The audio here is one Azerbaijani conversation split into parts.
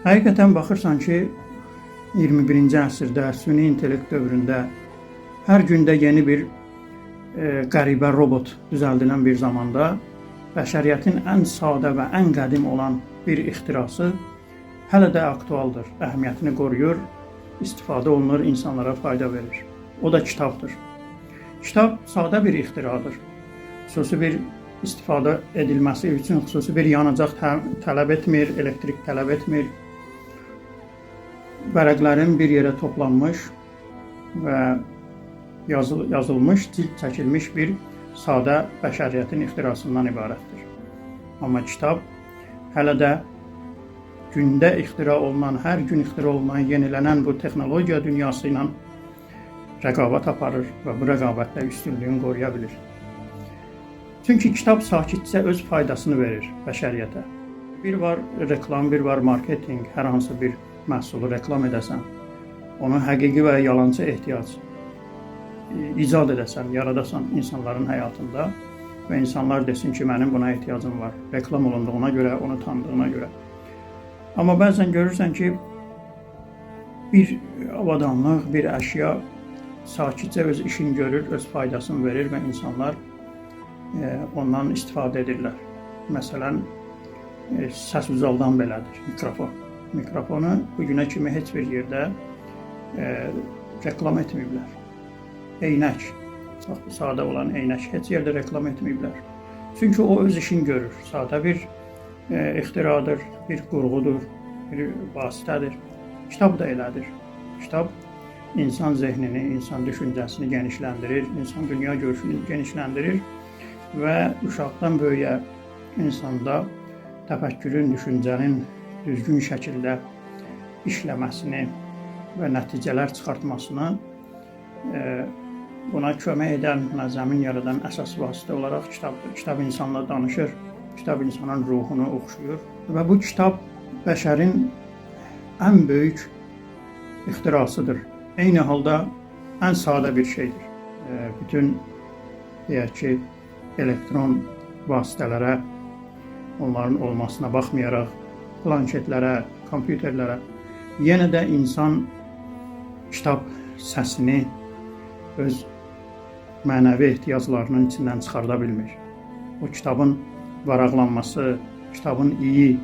Həqiqətən baxırsan ki, 21-ci əsrdə, süni intellekt dövründə hər gündə yeni bir qəribə robot düzəldilən bir zamanda bəşəriyyətin ən sadə və ən qədim olan bir ixtirası hələ də aktualdır, əhəmiyyətini qoruyur, istifadə olunur, insanlara fayda verir. O da kitabdır. Kitab sadə bir ixtiradır. Xüsusi bir istifadə edilməsi üçün xüsusi bir yanacaq tələb etmir, elektrik tələb etmir. Vərəqlərin bir yerə toplanmış və yazılmış, cild çəkilmiş bir sadə bəşəriyyətin ixtirasından ibarətdir. Amma kitab hələ də gündə ixtira olunan, hər gün ixtira olunan, yenilənən bu texnologiya dünyası ilə rəqabət aparır və bu rəqabətdə üstünlüyünü qoruya bilir. Çünki kitab sakitcə öz faydasını verir bəşəriyyətə. Bir var reklam, bir var marketinq, hər hansı bir məhsulu reklam edəsən, onu həqiqi və yalançı ehtiyac icad edəsən, yaradasan insanların həyatında və insanlar desin ki, mənim buna ehtiyacım var, reklam olunduğuna görə, onu tanıdığına görə. Amma bəzən görürsən ki, bir avadanlıq, bir əşya sakitcə öz işini görür, öz faydasını verir və insanlar ondan istifadə edirlər. Məsələn, səs uzaldan belədir, mikrofon. Mikrofonu bugünə kimi heç bir yerdə reklam etməyiblər. Eynək, çox sadə olan eynək heç yerdə reklam etməyiblər. Çünki o öz işini görür, sadə bir ixtiradır, bir qurğudur, bir vasitədir. Kitab da elədir. Kitab insan zehnini, insan düşüncəsini genişləndirir, insan dünya görüşünü genişləndirir və uşaqdan böyüyə insanda təfəkkürün, düşüncənin düzgün şəkildə işləməsini və nəticələr çıxartmasını buna kömək edən, buna zəmin yaradan əsas vasitə olaraq kitabdır. Kitab insanla danışır, kitab insanın ruhunu oxşuyur və bu kitab bəşərin ən böyük ixtirasıdır. Eyni halda ən sadə bir şeydir. Bütün deyək ki, elektron vasitələrə, onların olmasına baxmayaraq, planşetlərə, kompüterlərə, yenə də insan kitab səsini öz mənəvi ehtiyaclarının içindən çıxarda bilmir. O kitabın varaqlanması, kitabın iyi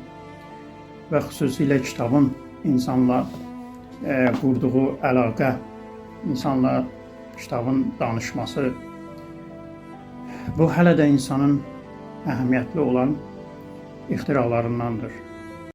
və xüsusilə kitabın insanla qurduğu əlaqə, insanla kitabın danışması, bu hələ də insanın əhəmiyyətli olan ixtiralarındandır.